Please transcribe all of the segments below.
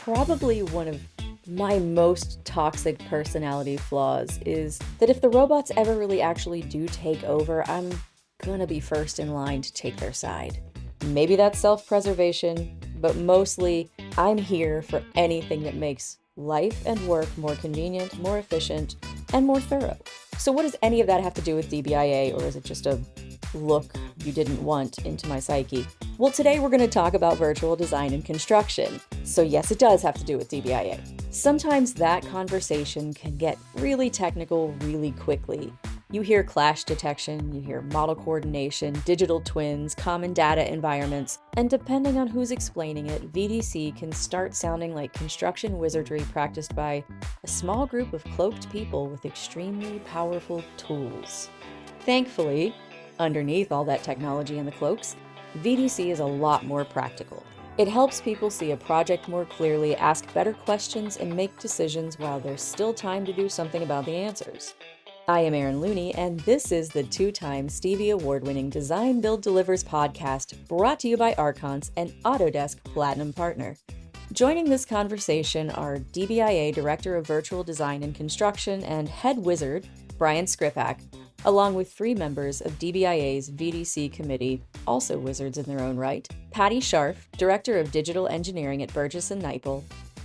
Probably one of my most toxic personality flaws is that if the robots ever really actually do take over, I'm gonna be first in line to take their side. Maybe that's self-preservation, but mostly I'm here for anything that makes life and work more convenient, more efficient, and more thorough. So what does any of that have to do with DBIA, or is it just a look you didn't want into my psyche? Well, today we're going to talk about virtual design and construction. So yes, it does have to do with DBIA. Sometimes that conversation can get really technical really quickly. You hear clash detection, you hear model coordination, digital twins, common data environments, and depending on who's explaining it, VDC can start sounding like construction wizardry practiced by a small group of cloaked people with extremely powerful tools. Thankfully, underneath all that technology and the cloaks, VDC is a lot more practical. It helps people see a project more clearly, ask better questions, and make decisions while there's still time to do something about the answers. I am Erin Looney, and this is the two-time Stevie Award-winning Design Build Delivers podcast, brought to you by Archons and Autodesk Platinum Partner. Joining this conversation are DBIA Director of Virtual Design and Construction and Head Wizard, Brian Skripac, along with 3 members of DBIA's VDC committee, also wizards in their own right, Patty Scharf, Director of Digital Engineering at Burgess and Niple,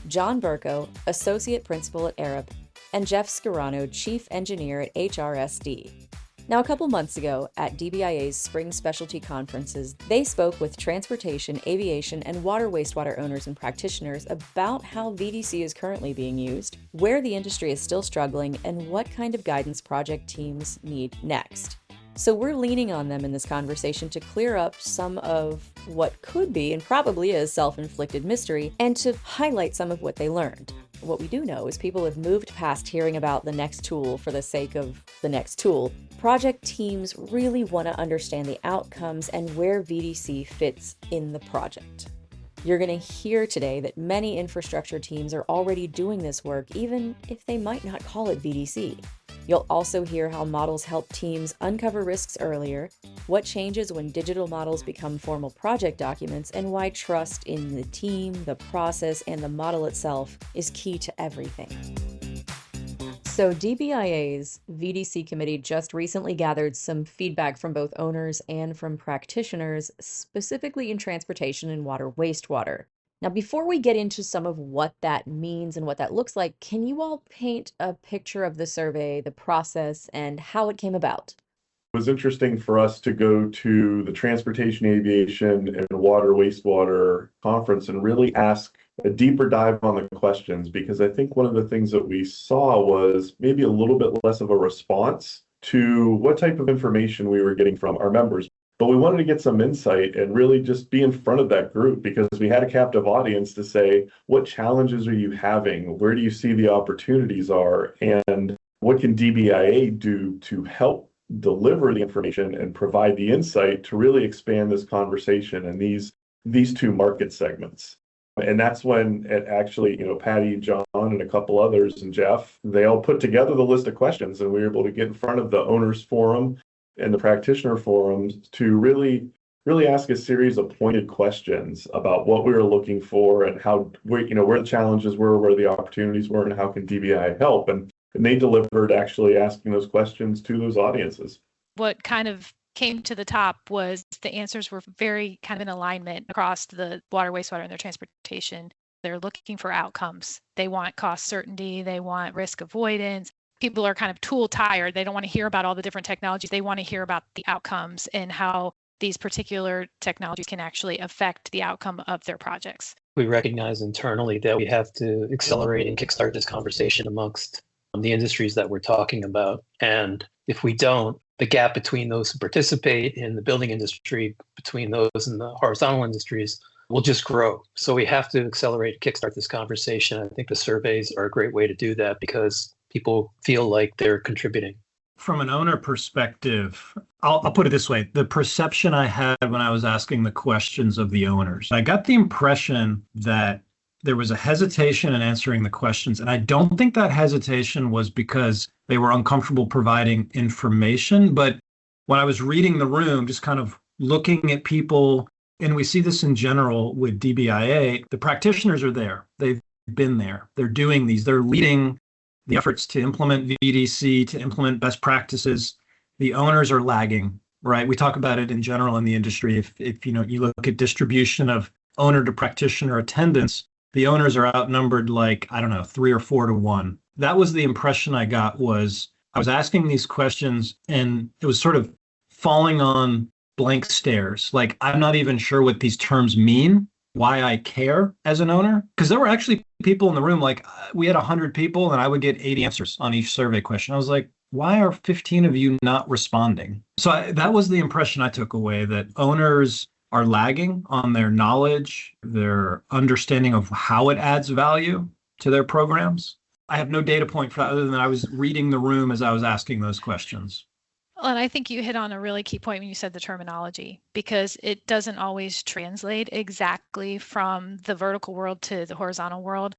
John Berkoe, Associate Principal at Arup, and Jeff Scarano, Chief Engineer at HRSD. Now, a couple months ago, at DBIA's Spring Specialty Conferences, they spoke with transportation, aviation, and water wastewater owners and practitioners about how VDC is currently being used, where the industry is still struggling, and what kind of guidance project teams need next. So we're leaning on them in this conversation to clear up some of what could be and probably is self-inflicted mystery, and to highlight some of what they learned. What we do know is people have moved past hearing about the next tool for the sake of the next tool. Project teams really want to understand the outcomes and where VDC fits in the project. You're going to hear today that many infrastructure teams are already doing this work, even if they might not call it VDC. You'll also hear how models help teams uncover risks earlier, what changes when digital models become formal project documents, and why trust in the team, the process, and the model itself is key to everything. So DBIA's VDC committee just recently gathered some feedback from both owners and from practitioners, specifically in transportation and water wastewater. Now, before we get into some of what that means and what that looks like, can you all paint a picture of the survey, the process, and how it came about? It was interesting for us to go to the Transportation, Aviation, and Water Wastewater Conference and really ask a deeper dive on the questions, because I think one of the things that we saw was maybe a little bit less of a response to what type of information we were getting from our members. But we wanted to get some insight and really just be in front of that group, because we had a captive audience to say, what challenges are you having? Where do you see the opportunities are? And what can DBIA do to help deliver the information and provide the insight to really expand this conversation and these 2 market segments? And that's when it actually, Patty, John, and a couple others, and Jeff, they all put together the list of questions, and we were able to get in front of the owners forum and the practitioner forums to really ask a series of pointed questions about what we were looking for and how, where the challenges were, where the opportunities were, and how can DBI help. And they delivered actually asking those questions to those audiences. What kind of came to the top was the answers were very kind of in alignment across the water, wastewater, and their transportation. They're looking for outcomes. They want cost certainty. They want risk avoidance. People are kind of tool tired. They don't want to hear about all the different technologies. They want to hear about the outcomes and how these particular technologies can actually affect the outcome of their projects. We recognize internally that we have to accelerate and kickstart this conversation amongst the industries that we're talking about. And if we don't, the gap between those who participate in the building industry, between those in the horizontal industries, will just grow. So we have to accelerate and kickstart this conversation. I think the surveys are a great way to do that, because people feel like they're contributing. From an owner perspective, I'll put it this way. The perception I had when I was asking the questions of the owners, I got the impression that there was a hesitation in answering the questions. And I don't think that hesitation was because they were uncomfortable providing information. But when I was reading the room, just kind of looking at people, and we see this in general with DBIA, the practitioners are there. They've been there. They're doing these. They're leading the efforts to implement VDC, to implement best practices. The owners are lagging, right? We talk about it in general in the industry. If you look at distribution of owner to practitioner attendance, the owners are outnumbered like, I don't know, 3 or 4 to 1. That was the impression I got. Was I was asking these questions and it was sort of falling on blank stares. Like, I'm not even sure what these terms mean, why I care as an owner. Because there were actually people in the room, like we had 100 people and I would get 80 answers on each survey question. I was like, why are 15 of you not responding? So that was the impression I took away, that owners are lagging on their knowledge, their understanding of how it adds value to their programs. I have no data point for that other than I was reading the room as I was asking those questions. And I think you hit on a really key point when you said the terminology, because it doesn't always translate exactly from the vertical world to the horizontal world.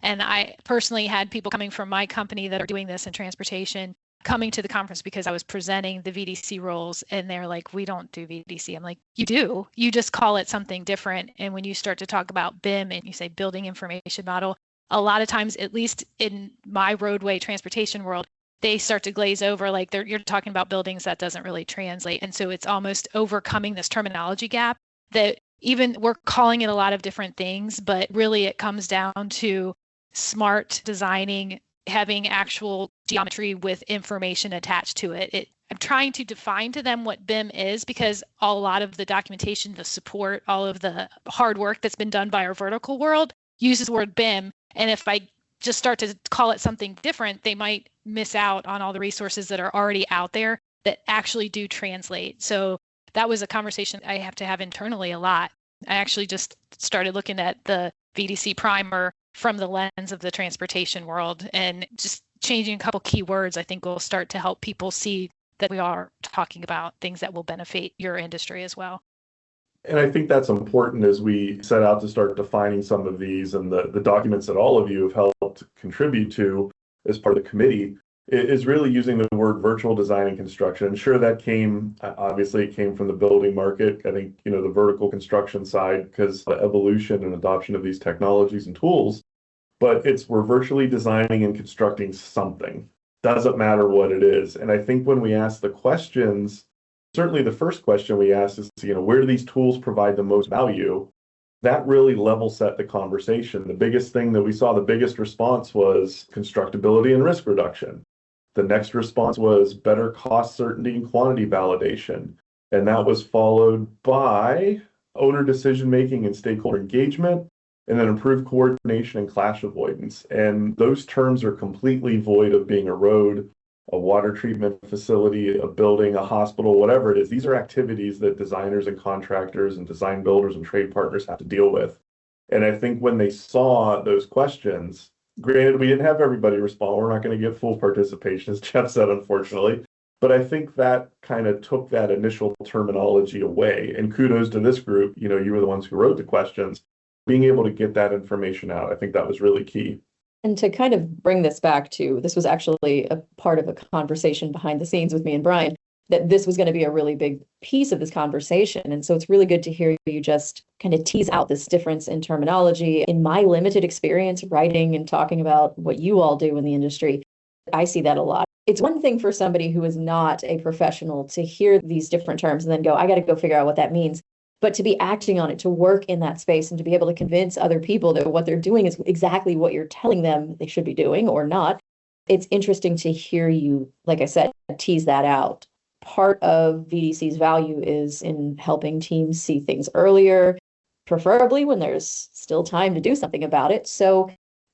And I personally had people coming from my company that are doing this in transportation coming to the conference because I was presenting the VDC roles, and they're like, we don't do VDC. I'm like, you do. You just call it something different. And when you start to talk about BIM and you say building information model, a lot of times, at least in my roadway transportation world, they start to glaze over, like you're talking about buildings that doesn't really translate. And so it's almost overcoming this terminology gap that even we're calling it a lot of different things, but really it comes down to smart designing, having actual geometry with information attached to it. I'm trying to define to them what BIM is, because a lot of the documentation, the support, all of the hard work that's been done by our vertical world uses the word BIM. And if I just start to call it something different, they might miss out on all the resources that are already out there that actually do translate. So that was a conversation I have to have internally a lot. I actually just started looking at the VDC primer from the lens of the transportation world, and just changing a couple key words I think will start to help people see that we are talking about things that will benefit your industry as well. And I think that's important as we set out to start defining some of these, and the documents that all of you have helped contribute to as part of the committee is really using the word virtual design and construction. Sure, that came, obviously it came from the building market. I think, the vertical construction side, because the evolution and adoption of these technologies and tools, but we're virtually designing and constructing something. Doesn't matter what it is. And I think when we ask the questions, certainly the first question we ask is, where do these tools provide the most value? That really level set the conversation. The biggest thing that we saw, the biggest response was constructability and risk reduction. The next response was better cost certainty and quantity validation. And that was followed by owner decision-making and stakeholder engagement, and then improved coordination and clash avoidance. And those terms are completely void of being a road, a water treatment facility, a building, a hospital, whatever it is. These are activities that designers and contractors and design builders and trade partners have to deal with. And I think when they saw those questions, granted, we didn't have everybody respond. We're not going to get full participation, as Jeff said, unfortunately. But I think that kind of took that initial terminology away. And kudos to this group. You were the ones who wrote the questions. Being able to get that information out, I think that was really key. And to kind of bring this back to, this was actually a part of a conversation behind the scenes with me and Brian, that this was going to be a really big piece of this conversation. And so it's really good to hear you just kind of tease out this difference in terminology. In my limited experience writing and talking about what you all do in the industry, I see that a lot. It's one thing for somebody who is not a professional to hear these different terms and then go, I got to go figure out what that means. But to be acting on it, to work in that space, and to be able to convince other people that what they're doing is exactly what you're telling them they should be doing or not. It's interesting to hear you, like I said, tease that out. Part of VDC's value is in helping teams see things earlier, preferably when there's still time to do something about it. So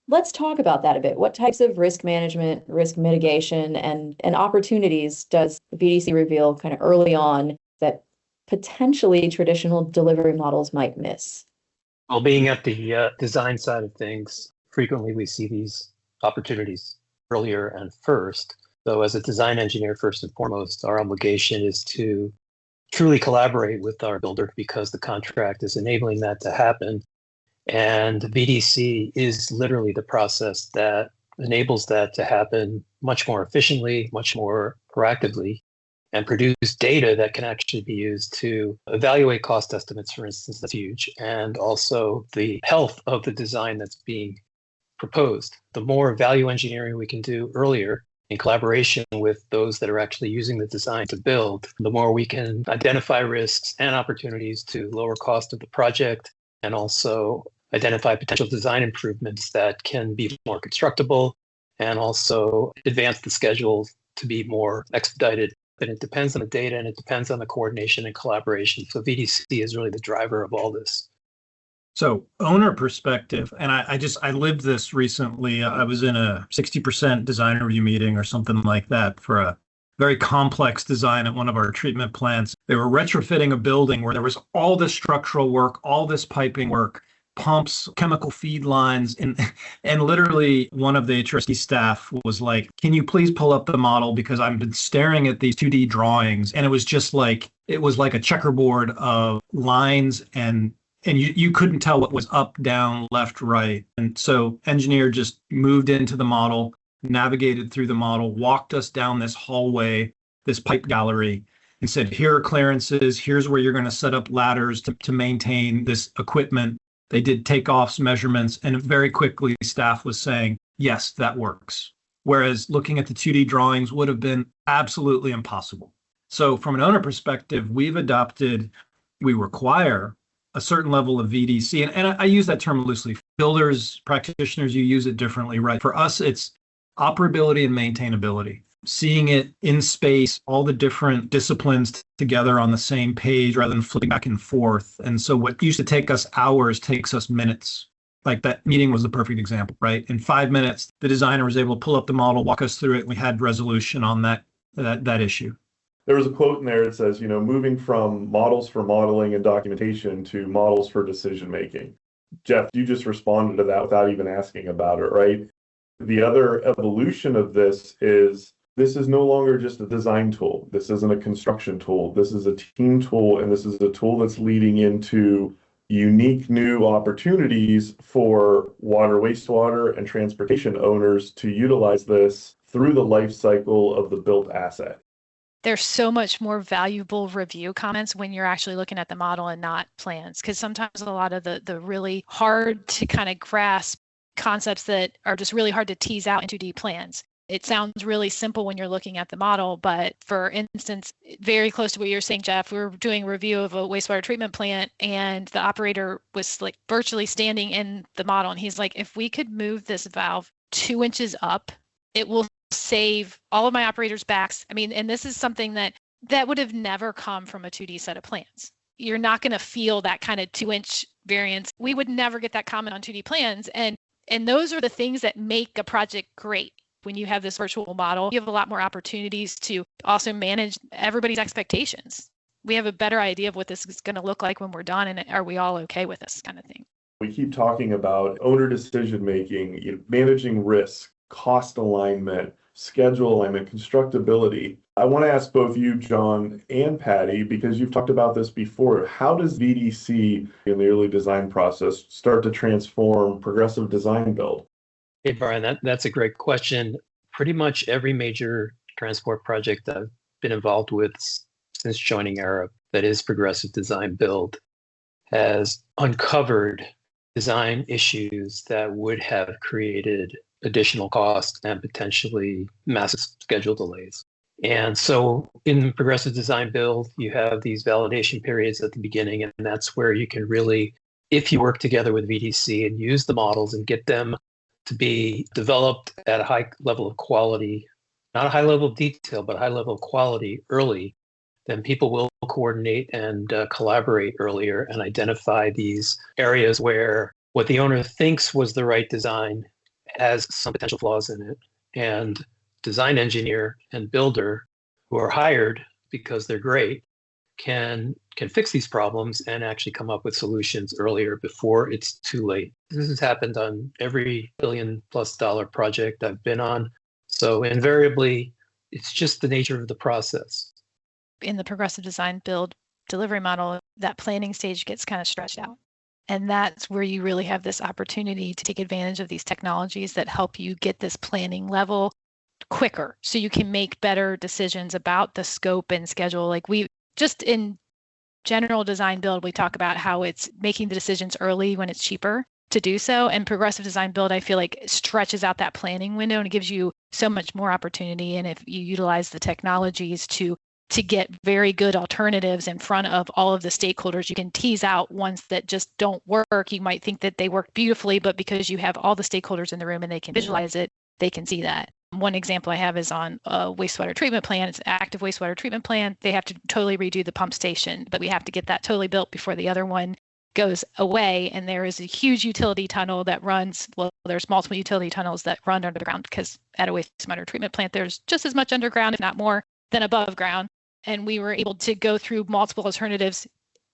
let's talk about that a bit. What types of risk management, risk mitigation, and opportunities does VDC reveal kind of early on that potentially traditional delivery models might miss? Well, being at the design side of things, frequently we see these opportunities earlier and first. So as a design engineer, first and foremost, our obligation is to truly collaborate with our builder, because the contract is enabling that to happen. And VDC is literally the process that enables that to happen much more efficiently, much more proactively, and produce data that can actually be used to evaluate cost estimates, for instance. That's huge. And also the health of the design that's being proposed. The more value engineering we can do earlier in collaboration with those that are actually using the design to build, the more we can identify risks and opportunities to lower cost of the project, and also identify potential design improvements that can be more constructible and also advance the schedule to be more expedited. And it depends on the data, and it depends on the coordination and collaboration. So VDC is really the driver of all this. So owner perspective, and I lived this recently. I was in a 60% design review meeting or something like that for a very complex design at one of our treatment plants. They were retrofitting a building where there was all this structural work, all this piping work, pumps, chemical feed lines, and literally one of the HRSD staff was like, "Can you please pull up the model, because I've been staring at these 2D drawings," and it was just like a checkerboard of lines, and you couldn't tell what was up, down, left, right. And so engineer just moved into the model, navigated through the model, walked us down this hallway, this pipe gallery, and said, "Here are clearances. Here's where you're going to set up ladders to maintain this equipment." They did takeoffs, measurements, and very quickly staff was saying, "Yes, that works." Whereas looking at the 2D drawings would have been absolutely impossible. So from an owner perspective, we require a certain level of VDC. And I use that term loosely. Builders, practitioners, you use it differently, right? For us, it's operability and maintainability. Seeing it in space, all the different disciplines together on the same page rather than flipping back and forth. And so what used to take us hours takes us minutes. Like that meeting was the perfect example, right? In 5 minutes, the designer was able to pull up the model, walk us through it, and we had resolution on that issue. There was a quote in there that says, moving from models for modeling and documentation to models for decision making. Jeff, you just responded to that without even asking about it, right? The other evolution of this is no longer just a design tool. This isn't a construction tool. This is a team tool, and this is a tool that's leading into unique new opportunities for water, wastewater, and transportation owners to utilize this through the life cycle of the built asset. There's so much more valuable review comments when you're actually looking at the model and not plans, because sometimes a lot of the really hard to kind of grasp concepts that are just really hard to tease out in 2D plans. It sounds really simple when you're looking at the model, but for instance, very close to what you're saying, Jeff, we were doing a review of a wastewater treatment plant, and the operator was like virtually standing in the model, and he's like, "If we could move this valve 2 inches up, it will save all of my operators' backs." I mean, and this is something that would have never come from a 2D set of plans. You're not going to feel that kind of 2-inch variance. We would never get that comment on 2D plans. And those are the things that make a project great. When you have this virtual model, you have a lot more opportunities to also manage everybody's expectations. We have a better idea of what this is going to look like when we're done, and are we all okay with this kind of thing? We keep talking about owner decision making, managing risk, cost alignment, schedule alignment, constructability. I want to ask both you, John, and Patty, because you've talked about this before. How does VDC in the early design process start to transform progressive design build? Hey, Brian, that's a great question. Pretty much every major transport project I've been involved with since joining Arup that is progressive design build has uncovered design issues that would have created additional costs and potentially massive schedule delays. And so in progressive design build, you have these validation periods at the beginning, and that's where you can really, if you work together with VDC and use the models and get them to be developed at a high level of quality, not a high level of detail, but a high level of quality early, then people will coordinate and collaborate earlier and identify these areas where what the owner thinks was the right design has some potential flaws in it. And design engineer and builder who are hired because they're great can fix these problems and actually come up with solutions earlier before it's too late. This has happened on every $1 billion+ project I've been on. So invariably, it's just the nature of the process. In the progressive design build delivery model, that planning stage gets kind of stretched out. And that's where you really have this opportunity to take advantage of these technologies that help you get this planning level quicker so you can make better decisions about the scope and schedule. Like we just in general design build, we talk about how it's making the decisions early when it's cheaper. to do so. And progressive design build, I feel like stretches out that planning window and it gives you so much more opportunity. And if you utilize the technologies to get very good alternatives in front of all of the stakeholders, you can tease out ones that just don't work. You might think that they work beautifully, but because you have all the stakeholders in the room and they can visualize it, they can see that. One example I have is on a wastewater treatment plant. It's an active wastewater treatment plant. They have to totally redo the pump station, but we have to get that totally built before the other one goes away. And there is a huge utility tunnel that runs, well, there's multiple utility tunnels that run underground because at a wastewater treatment plant, there's just as much underground, if not more, than above ground. And we were able to go through multiple alternatives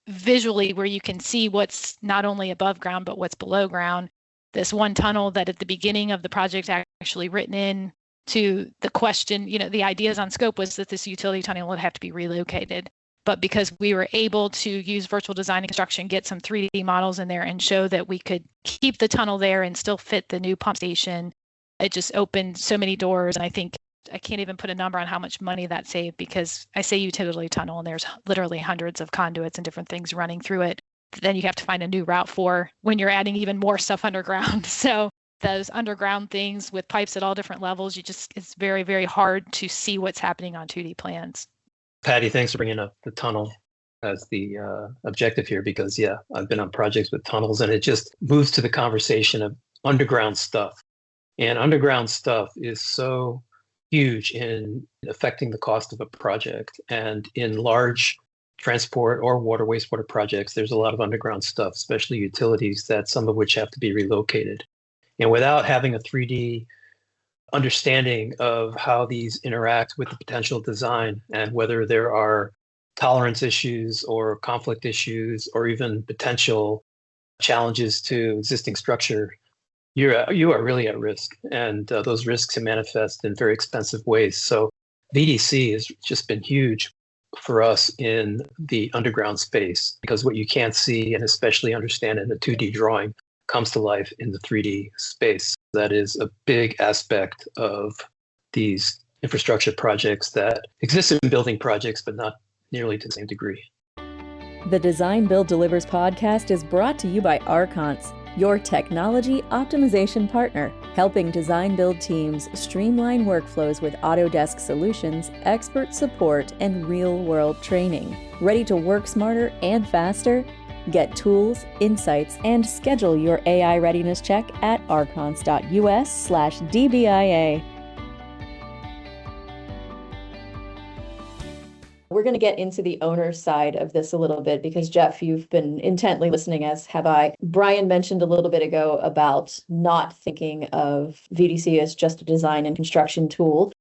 visually where you can see what's not only above ground, but what's below ground. This one tunnel that at the beginning of the project actually written in to the question, the ideas on scope was that this utility tunnel would have to be relocated. But because we were able to use virtual design and construction, get some 3D models in there and show that we could keep the tunnel there and still fit the new pump station, it just opened so many doors. And I think I can't even put a number on how much money that saved because I say utility tunnel and there's literally hundreds of conduits and different things running through it. Then you have to find a new route for when you're adding even more stuff underground. So those underground things with pipes at all different levels, it's very, very hard to see what's happening on 2D plans. Patty, thanks for bringing up the tunnel as the objective here because, yeah, I've been on projects with tunnels and it just moves to the conversation of underground stuff. And underground stuff is so huge in affecting the cost of a project. And in large transport or water wastewater projects, there's a lot of underground stuff, especially utilities, that some of which have to be relocated. And without having a 3D understanding of how these interact with the potential design and whether there are tolerance issues or conflict issues or even potential challenges to existing structure, you are really at risk. And those risks can manifest in very expensive ways. So VDC has just been huge for us in the underground space because what you can't see and especially understand in the 2D drawing comes to life in the 3D space. That is a big aspect of these infrastructure projects that exist in building projects, but not nearly to the same degree. The Design Build Delivers podcast is brought to you by Archons, your technology optimization partner, helping design build teams streamline workflows with Autodesk solutions, expert support, and real-world training. Ready to work smarter and faster? Get tools, insights, and schedule your AI readiness check at archons.us/DBIA. We're going to get into the owner side of this a little bit because, Jeff, you've been intently listening, as have I. Brian mentioned a little bit ago about not thinking of VDC as just a design and construction tool.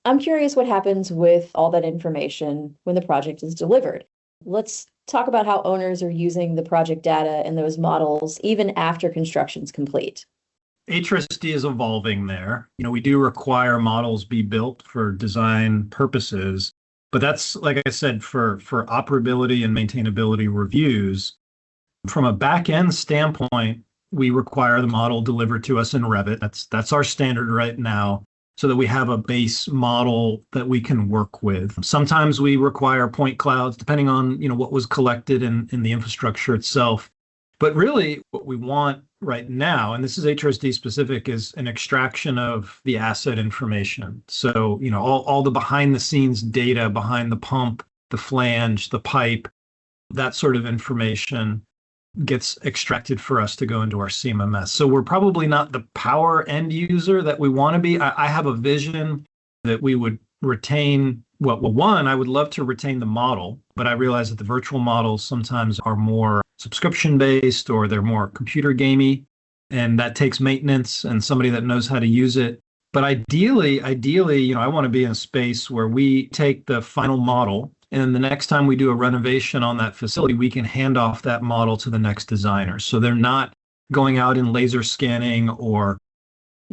I'm curious what happens with all that information when the project is delivered. Let's talk about how owners are using the project data and those models even after construction's complete. HRSD is evolving there. We do require models be built for design purposes, but that's, like I said, for operability and maintainability reviews. From a back-end standpoint, we require the model delivered to us in Revit. That's our standard right now, so that we have a base model that we can work with. Sometimes we require point clouds, depending on what was collected in the infrastructure itself. But really, what we want right now, and this is HRSD specific, is an extraction of the asset information. So, all the behind-the-scenes data behind the pump, the flange, the pipe, that sort of information gets extracted for us to go into our CMMS. So we're probably not the power end user that we want to be. I have a vision that we would retain, one, I would love to retain the model, but I realize that the virtual models sometimes are more subscription-based or they're more computer gamey, and that takes maintenance and somebody that knows how to use it. But ideally, I want to be in a space where we take the final model, and the next time we do a renovation on that facility, we can hand off that model to the next designer. So they're not going out and laser scanning or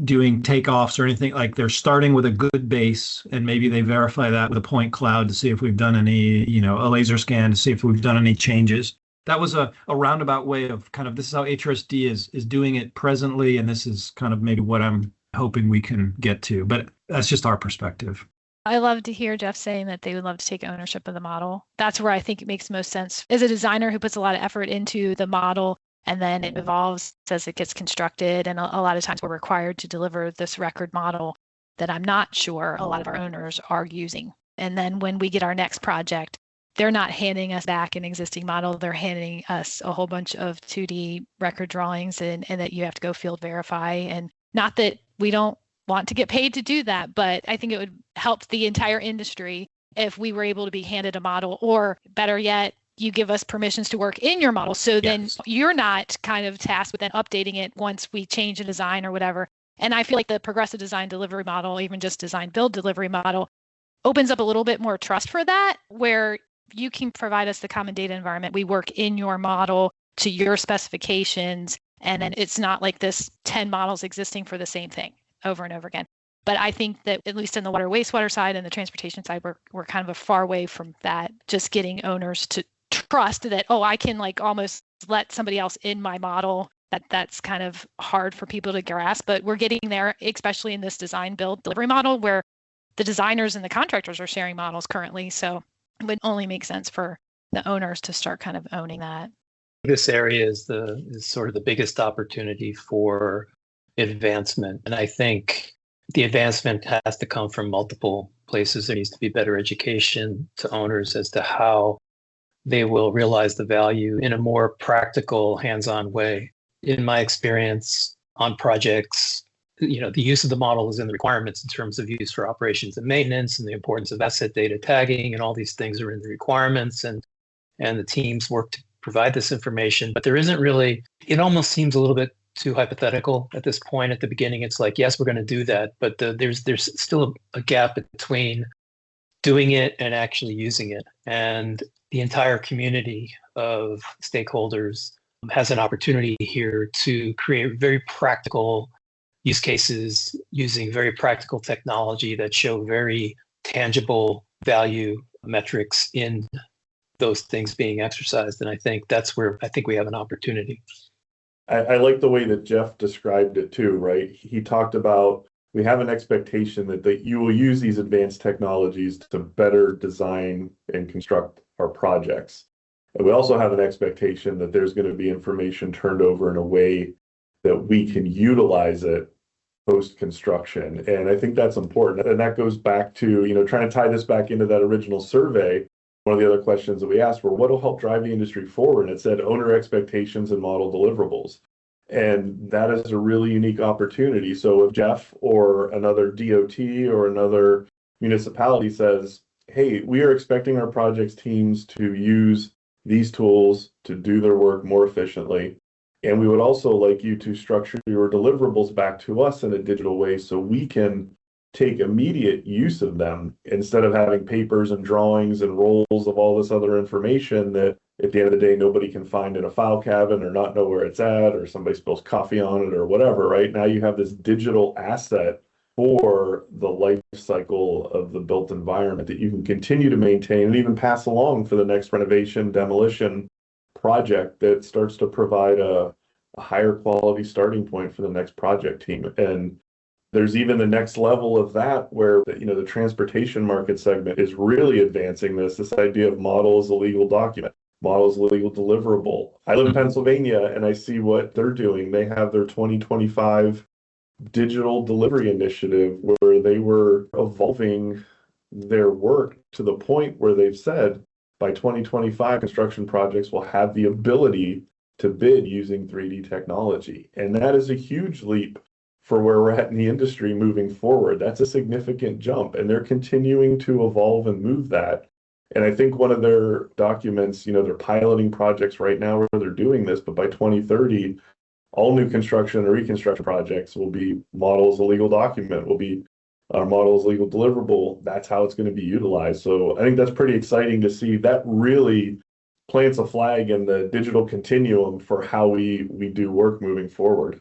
doing takeoffs or anything. Like, they're starting with a good base, and maybe they verify that with a point cloud to see if we've done any, a laser scan to see if we've done any changes. That was a roundabout way of kind of, this is how HRSD is doing it presently, and this is kind of maybe what I'm hoping we can get to. But that's just our perspective. I love to hear Jeff saying that they would love to take ownership of the model. That's where I think it makes most sense. As a designer who puts a lot of effort into the model, And then it evolves as it gets constructed. And a lot of times we're required to deliver this record model that I'm not sure a lot of our owners are using. And then when we get our next project, they're not handing us back an existing model. They're handing us a whole bunch of 2D record drawings and that you have to go field verify. And not that we don't want to get paid to do that, but I think it would help the entire industry if we were able to be handed a model, or better yet, you give us permissions to work in your model. So then you're not kind of tasked with then updating it once we change a design or whatever. And I feel like the progressive design delivery model, even just design build delivery model, opens up a little bit more trust for that, where you can provide us the common data environment. We work in your model to your specifications. And then it's not like this 10 models existing for the same thing over and over again. But I think that at least in the water wastewater side and the transportation side, we're kind of a far away from that, just getting owners to trust that, oh, I can like almost let somebody else in my model. That's kind of hard for people to grasp, but we're getting there, especially in this design build delivery model where the designers and the contractors are sharing models currently. So it would only make sense for the owners to start kind of owning that. This area is sort of the biggest opportunity for advancement. And I think the advancement has to come from multiple places. There needs to be better education to owners as to how they will realize the value in a more practical, hands-on way. In my experience on projects, the use of the model is in the requirements in terms of use for operations and maintenance, and the importance of asset data tagging, and all these things are in the requirements, and the teams work to provide this information. But there isn't really, it almost seems a little bit too hypothetical at this point. At the beginning, it's like, yes, we're going to do that, but there's still a gap between doing it and actually using it. And the entire community of stakeholders has an opportunity here to create very practical use cases using very practical technology that show very tangible value metrics in those things being exercised. And I think that's where I think we have an opportunity. I like the way that Jeff described it too, right? He talked about, we have an expectation that you will use these advanced technologies to better design and construct our projects. And we also have an expectation that there's going to be information turned over in a way that we can utilize it post-construction. And I think that's important. And that goes back to, trying to tie this back into that original survey. One of the other questions that we asked were, what will help drive the industry forward? And it said owner expectations and model deliverables. And that is a really unique opportunity. So if Jeff or another DOT or another municipality says, hey, we are expecting our projects teams to use these tools to do their work more efficiently, and we would also like you to structure your deliverables back to us in a digital way so we can take immediate use of them instead of having papers and drawings and rolls of all this other information that at the end of the day nobody can find in a file cabinet or not know where it's at, or somebody spills coffee on it or whatever. Right now you have this digital asset for the life cycle of the built environment that you can continue to maintain and even pass along for the next renovation, demolition project that starts to provide a higher quality starting point for the next project team. And there's even the next level of that where the transportation market segment is really advancing this idea of model as a legal document, model as a legal deliverable. I live in Pennsylvania and I see what they're doing. They have their 2025 digital delivery initiative where they were evolving their work to the point where they've said by 2025 construction projects will have the ability to bid using 3D technology. And that is a huge leap for where we're at in the industry moving forward. That's a significant jump, and they're continuing to evolve and move that. And I think one of their documents, they're piloting projects right now where they're doing this, but by 2030, all new construction and reconstruction projects will be models a legal document, will be models legal deliverable. That's how it's going to be utilized. So I think that's pretty exciting to see. That really plants a flag in the digital continuum for how we do work moving forward.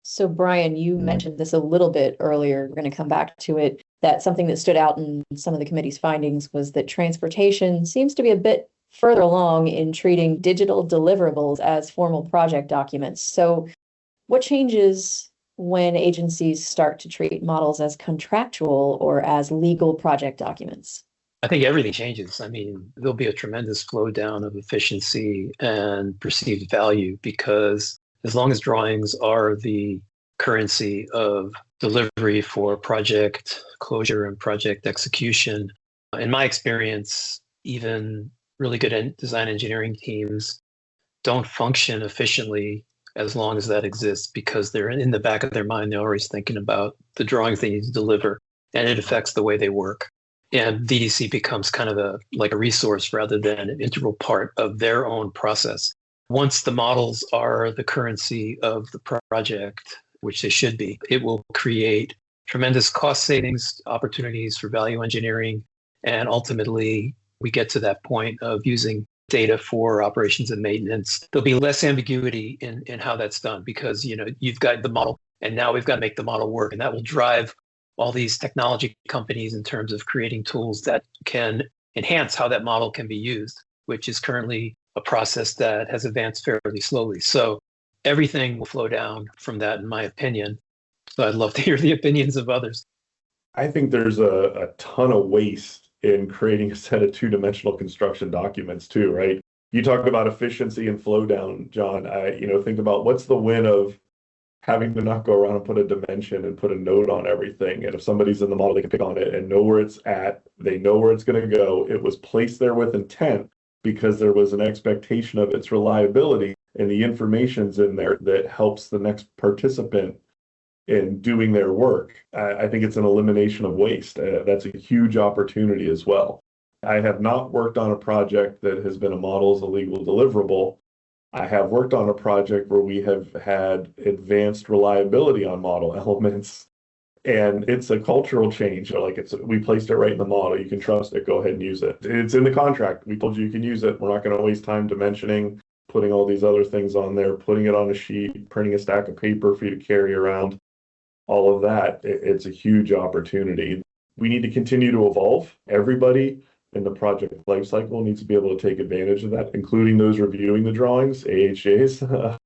So Brian, you mentioned this a little bit earlier. We're going to come back to it. That something that stood out in some of the committee's findings was that transportation seems to be a bit further along in treating digital deliverables as formal project documents. So what changes when agencies start to treat models as contractual or as legal project documents? I think everything changes. I mean, there'll be a tremendous flow down of efficiency and perceived value because as long as drawings are the currency of delivery for project closure and project execution, in my experience, even really good design engineering teams don't function efficiently as long as that exists because they're in the back of their mind, they're always thinking about the drawings they need to deliver, and it affects the way they work. And VDC becomes kind of a resource rather than an integral part of their own process. Once the models are the currency of the project, which they should be, it will create tremendous cost savings, opportunities for value engineering, and ultimately we get to that point of using data for operations and maintenance. There'll be less ambiguity in how that's done because you've got the model and now we've got to make the model work, and that will drive all these technology companies in terms of creating tools that can enhance how that model can be used, which is currently a process that has advanced fairly slowly. So everything will flow down from that, in my opinion. So I'd love to hear the opinions of others. I think there's a ton of waste in creating a set of two-dimensional construction documents too, right? You talk about efficiency and flow down, John. Think about what's the win of having to not go around and put a dimension and put a note on everything. And if somebody's in the model, they can pick on it and know where it's at. They know where it's going to go. It was placed there with intent because there was an expectation of its reliability, and the information's in there that helps the next participant in doing their work. I think it's an elimination of waste. That's a huge opportunity as well. I have not worked on a project that has been a model as a legal deliverable. I have worked on a project where we have had advanced reliability on model elements, and it's a cultural change. We placed it right in the model. You can trust it. Go ahead and use it. It's in the contract. We told you can use it. We're not going to waste time dimensioning, putting all these other things on there, putting it on a sheet, printing a stack of paper for you to carry around. All of that. It's a huge opportunity. We need to continue to evolve. Everybody in the project lifecycle needs to be able to take advantage of that, including those reviewing the drawings, AHJs.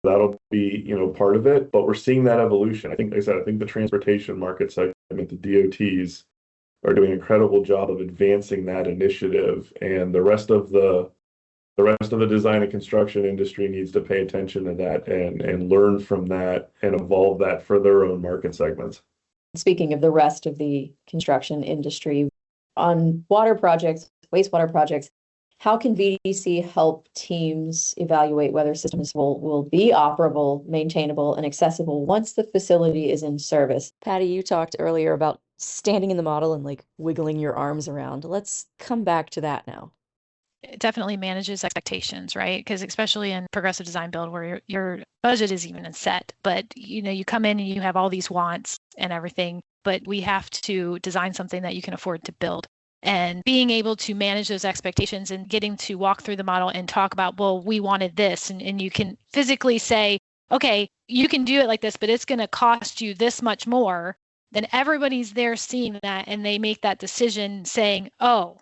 That'll be, part of it. But we're seeing that evolution. I think the transportation market segment, the DOTs, are doing an incredible job of advancing that initiative, and the rest of the design and construction industry needs to pay attention to that and learn from that and evolve that for their own market segments. Speaking of the rest of the construction industry, on water projects, wastewater projects, how can VDC help teams evaluate whether systems will be operable, maintainable, and accessible once the facility is in service? Patty, you talked earlier about standing in the model and wiggling your arms around. Let's come back to that now. It definitely manages expectations, right? Because especially in progressive design build where your budget is even set, but you come in and you have all these wants and everything, but we have to design something that you can afford to build. And being able to manage those expectations and getting to walk through the model and talk about, well, we wanted this, and you can physically say, okay, you can do it like this, but it's going to cost you this much more. Then everybody's there seeing that, and they make that decision saying, oh,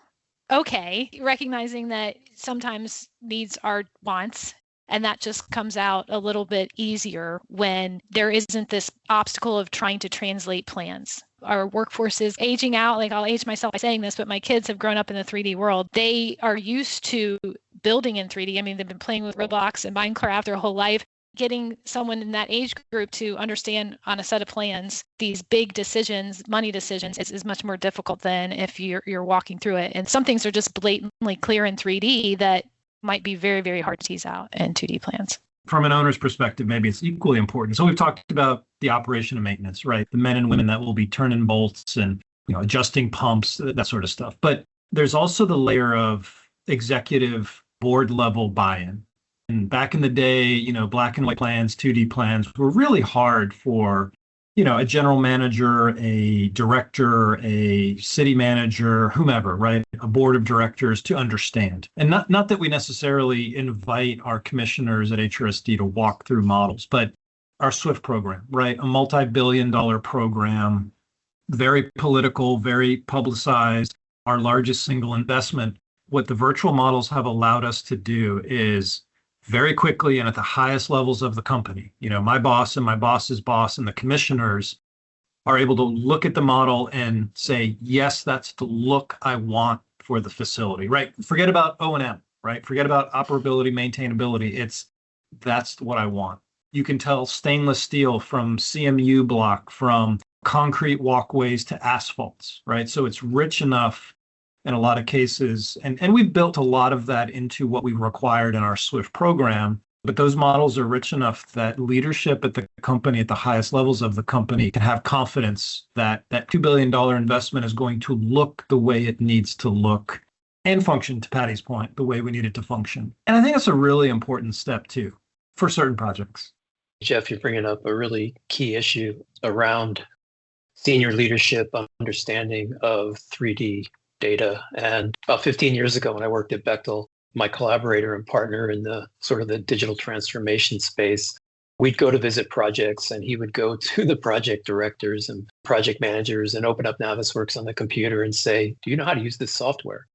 okay, recognizing that sometimes needs are wants, and that just comes out a little bit easier when there isn't this obstacle of trying to translate plans. Our workforce is aging out. I'll age myself by saying this, but my kids have grown up in the 3D world. They are used to building in 3D. I mean, they've been playing with Roblox and Minecraft their whole life. Getting someone in that age group to understand on a set of plans these big decisions, money decisions, is much more difficult than if you're walking through it. And some things are just blatantly clear in 3D that might be very, very hard to tease out in 2D plans. From an owner's perspective, maybe it's equally important. So we've talked about the operation and maintenance, right? The men and women that will be turning bolts and adjusting pumps, that sort of stuff. But there's also the layer of executive board level buy-in. And back in the day, black and white plans, 2D plans were really hard for, a general manager, a director, a city manager, whomever, right? A board of directors to understand. And not that we necessarily invite our commissioners at HRSD to walk through models, but our SWIFT program, right? A multi-billion-dollar program, very political, very publicized, our largest single investment. What the virtual models have allowed us to do is very quickly and at the highest levels of the company, my boss and my boss's boss and the commissioners are able to look at the model and say, yes, that's the look I want for the facility, right? Forget about O&M, right? Forget about operability, maintainability. That's what I want. You can tell stainless steel from CMU block, from concrete walkways to asphalts, right? So it's rich enough in a lot of cases. And we've built a lot of that into what we required in our SWIFT program. But those models are rich enough that leadership at the company, at the highest levels of the company, can have confidence that that $2 billion investment is going to look the way it needs to look and function, to Patty's point, the way we need it to function. And I think that's a really important step too, for certain projects. Jeff, you're bringing up a really key issue around senior leadership understanding of 3D data. And about 15 years ago, when I worked at Bechtel, my collaborator and partner in the sort of the digital transformation space, we'd go to visit projects and he would go to the project directors and project managers and open up Navisworks on the computer and say, do you know how to use this software?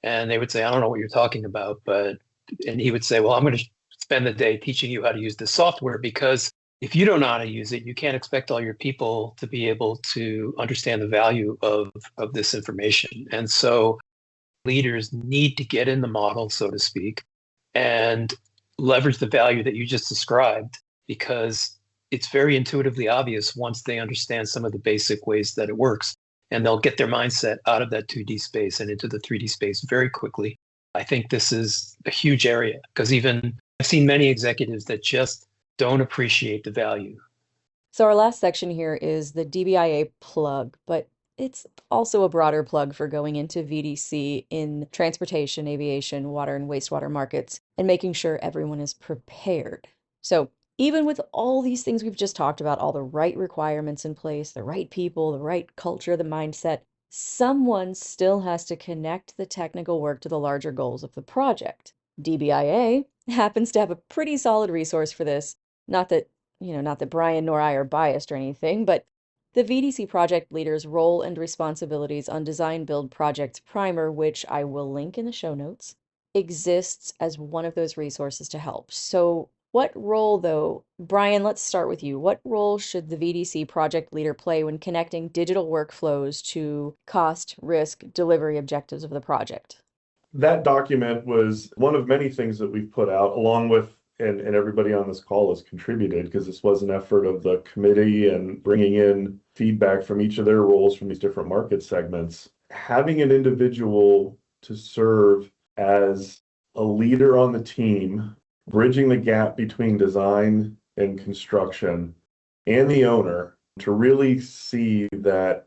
And they would say, I don't know what you're talking about, and he would say, well, I'm going to spend the day teaching you how to use this software, because if you don't know how to use it, you can't expect all your people to be able to understand the value of this information. And so leaders need to get in the model, so to speak, and leverage the value that you just described, because it's very intuitively obvious once they understand some of the basic ways that it works. And they'll get their mindset out of that 2D space and into the 3D space very quickly. I think this is a huge area, because even I've seen many executives that just don't appreciate the value. So our last section here is the DBIA plug, but it's also a broader plug for going into VDC in transportation, aviation, water, and wastewater markets, and making sure everyone is prepared. So even with all these things we've just talked about, all the right requirements in place, the right people, the right culture, the mindset, someone still has to connect the technical work to the larger goals of the project. DBIA happens to have a pretty solid resource for this. Not that Brian nor I are biased or anything, but the VDC project leader's role and responsibilities on Design Build Projects Primer, which I will link in the show notes, exists as one of those resources to help. So what role, though, Brian, let's start with you. What role should the VDC project leader play when connecting digital workflows to cost, risk, delivery objectives of the project? That document was one of many things that we've put out, along with, and everybody on this call has contributed, because this was an effort of the committee and bringing in feedback from each of their roles from these different market segments. Having an individual to serve as a leader on the team, bridging the gap between design and construction and the owner, to really see that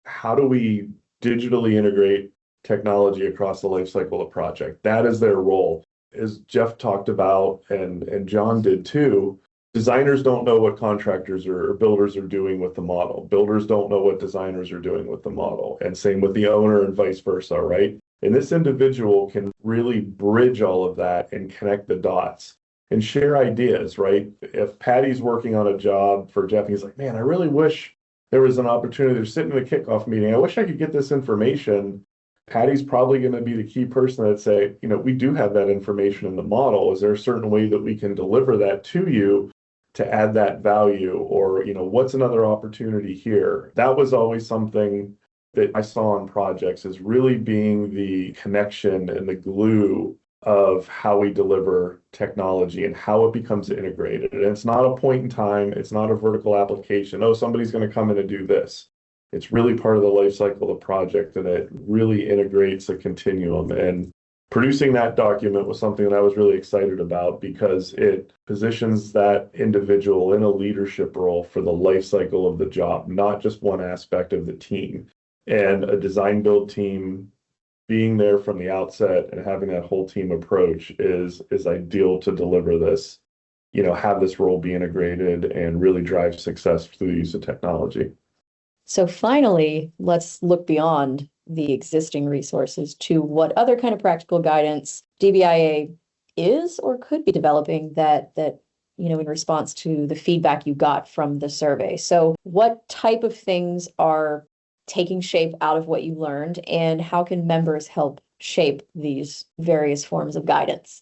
how do we digitally integrate technology across the life cycle of the project. That is their role. As Jeff talked about, and John did too, designers don't know what contractors or builders are doing with the model. Builders don't know what designers are doing with the model. And same with the owner and vice versa, right? And this individual can really bridge all of that and connect the dots and share ideas, right? If Patty's working on a job for Jeff, he's like, man, I really wish there was an opportunity. They're sitting in the kickoff meeting. I wish I could get this information. Patty's probably going to be the key person that say, we do have that information in the model. Is there a certain way that we can deliver that to you to add that value? Or, what's another opportunity here? That was always something that I saw on projects, is really being the connection and the glue of how we deliver technology and how it becomes integrated. And it's not a point in time. It's not a vertical application. Oh, somebody's going to come in and do this. It's really part of the life cycle of the project, and it really integrates a continuum. And producing that document was something that I was really excited about, because it positions that individual in a leadership role for the life cycle of the job, not just one aspect of the team. And a design build team being there from the outset and having that whole team approach is ideal to deliver this, have this role be integrated and really drive success through the use of technology. So finally, let's look beyond the existing resources to what other kind of practical guidance DBIA is or could be developing that in response to the feedback you got from the survey. So what type of things are taking shape out of what you learned, and how can members help shape these various forms of guidance?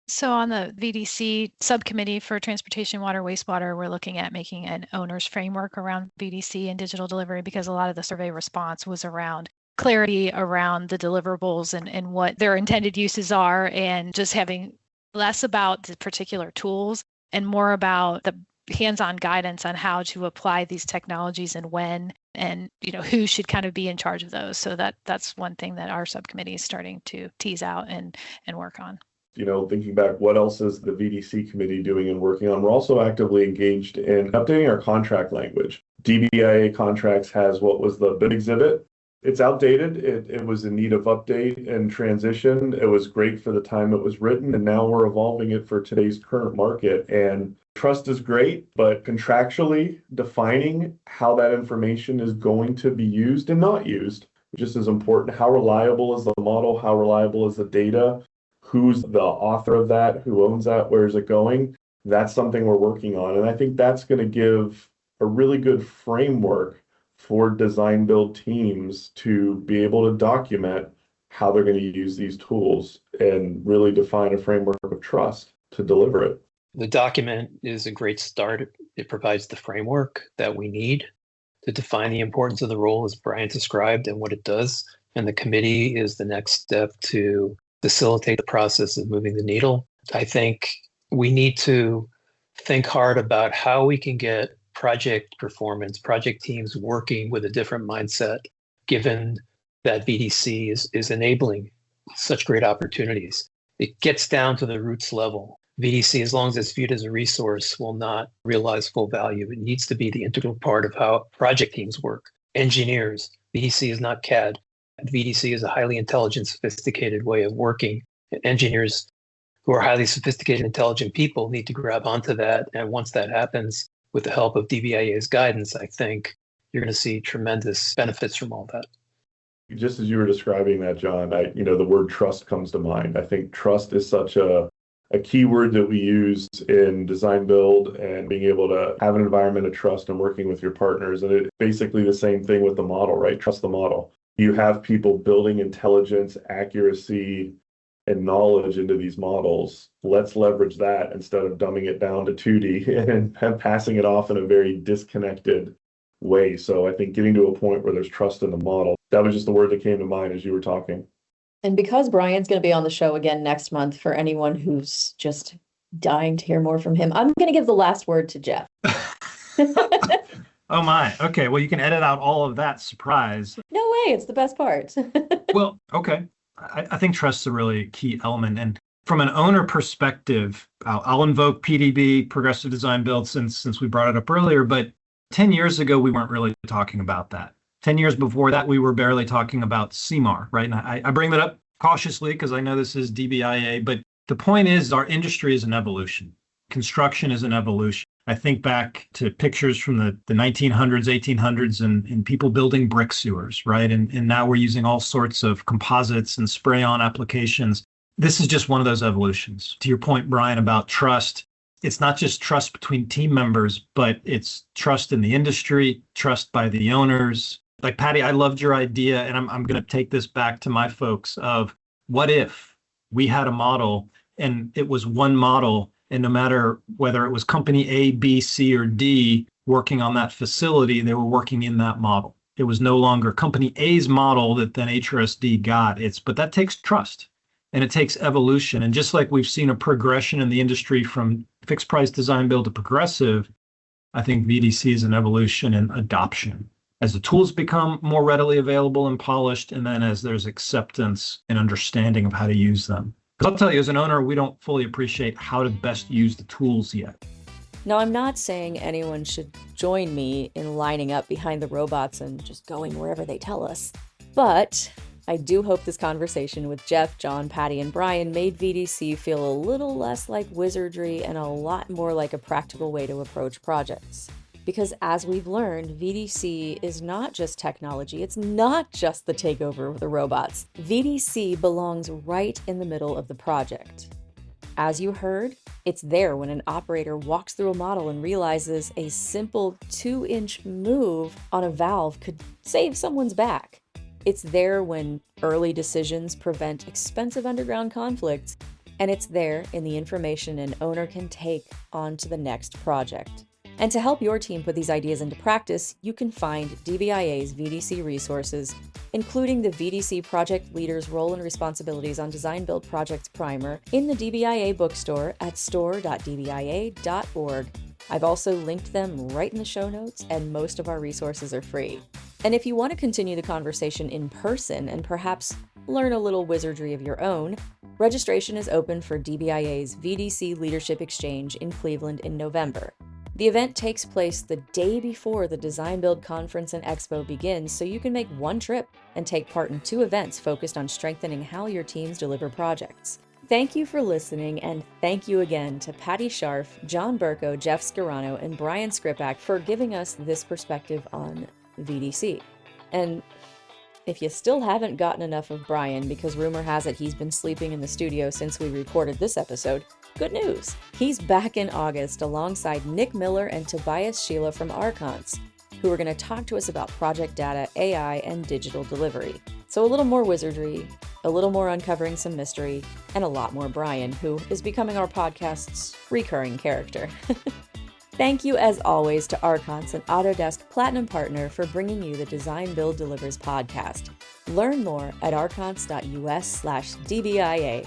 So on the VDC subcommittee for transportation, water, wastewater, we're looking at making an owner's framework around VDC and digital delivery, because a lot of the survey response was around clarity around the deliverables and what their intended uses are, and just having less about the particular tools and more about the hands-on guidance on how to apply these technologies and when, and who should kind of be in charge of those. So that's one thing that our subcommittee is starting to tease out and work on. Thinking back, what else is the VDC committee doing and working on? We're also actively engaged in updating our contract language. DBIA contracts has what was the bid exhibit. It's outdated. It was in need of update and transition. It was great for the time it was written, and now we're evolving it for today's current market. And trust is great, but contractually defining how that information is going to be used and not used, just as important. How reliable is the model? How reliable is the data? Who's the author of that? Who owns that? Where is it going? That's something we're working on. And I think that's going to give a really good framework for design build teams to be able to document how they're going to use these tools and really define a framework of trust to deliver it. The document is a great start. It provides the framework that we need to define the importance of the role as Brian described and what it does. And the committee is the next step to facilitate the process of moving the needle. I think we need to think hard about how we can get project performance, project teams working with a different mindset, given that VDC is enabling such great opportunities. It gets down to the roots level. VDC, as long as it's viewed as a resource, will not realize full value. It needs to be the integral part of how project teams work. Engineers, VDC is not CAD. VDC is a highly intelligent, sophisticated way of working. And engineers who are highly sophisticated, intelligent people need to grab onto that. And once that happens, with the help of DBIA's guidance, I think you're going to see tremendous benefits from all that. Just as you were describing that, John, the word trust comes to mind. I think trust is such a key word that we use in design build and being able to have an environment of trust and working with your partners. And it's basically the same thing with the model, right? Trust the model. You have people building intelligence, accuracy, and knowledge into these models. Let's leverage that instead of dumbing it down to 2D and passing it off in a very disconnected way. So I think getting to a point where there's trust in the model, that was just the word that came to mind as you were talking. And because Brian's going to be on the show again next month, for anyone who's just dying to hear more from him, I'm going to give the last word to Jeff. Oh my. Okay. Well, you can edit out all of that surprise. No way. It's the best part. Well, okay. I think trust is a really key element. And from an owner perspective, I'll invoke PDB, Progressive Design Build, since we brought it up earlier. But 10 years ago, we weren't really talking about that. 10 years before that, we were barely talking about CMAR, right? And I bring that up cautiously because I know this is DBIA. But the point is, our industry is an evolution. Construction is an evolution. I think back to pictures from the 1900s, 1800s, and people building brick sewers, right? And now we're using all sorts of composites and spray-on applications. This is just one of those evolutions. To your point, Brian, about trust, it's not just trust between team members, but it's trust in the industry, trust by the owners. Like, Patty, I loved your idea, and I'm going to take this back to my folks of what if we had a model and it was one model, and no matter whether it was company A, B, C, or D working on that facility, they were working in that model. It was no longer company A's model that then HRSD got. But that takes trust and it takes evolution. And just like we've seen a progression in the industry from fixed price design build to progressive, I think VDC is an evolution in adoption as the tools become more readily available and polished, and then as there's acceptance and understanding of how to use them. Because I'll tell you, as an owner, we don't fully appreciate how to best use the tools yet. Now, I'm not saying anyone should join me in lining up behind the robots and just going wherever they tell us. But I do hope this conversation with Jeff, John, Patty, and Brian made VDC feel a little less like wizardry and a lot more like a practical way to approach projects. Because as we've learned, VDC is not just technology. It's not just the takeover of the robots. VDC belongs right in the middle of the project. As you heard, it's there when an operator walks through a model and realizes a simple 2-inch move on a valve could save someone's back. It's there when early decisions prevent expensive underground conflicts. And it's there in the information an owner can take on to the next project. And to help your team put these ideas into practice, you can find DBIA's VDC resources, including the VDC Project Leader's Role and Responsibilities on Design Build Projects Primer, in the DBIA bookstore at store.dbia.org. I've also linked them right in the show notes, and most of our resources are free. And if you want to continue the conversation in person and perhaps learn a little wizardry of your own, registration is open for DBIA's VDC Leadership Exchange in Cleveland in November. The event takes place the day before the Design Build Conference and Expo begins, so you can make one trip and take part in 2 events focused on strengthening how your teams deliver projects. Thank you for listening, and thank you again to Patty Scharf, John Berkoe, Jeff Scarano, and Brian Skripac for giving us this perspective on VDC. And if you still haven't gotten enough of Brian, because rumor has it he's been sleeping in the studio since we recorded this episode, good news! He's back in August alongside Nick Miller and Tobias Sheila from Archons, who are going to talk to us about project data, AI, and digital delivery. So a little more wizardry, a little more uncovering some mystery, and a lot more Brian, who is becoming our podcast's recurring character. Thank you, as always, to Archons, an Autodesk Platinum Partner, for bringing you the Design Build Delivers podcast. Learn more at archons.us/DBIA.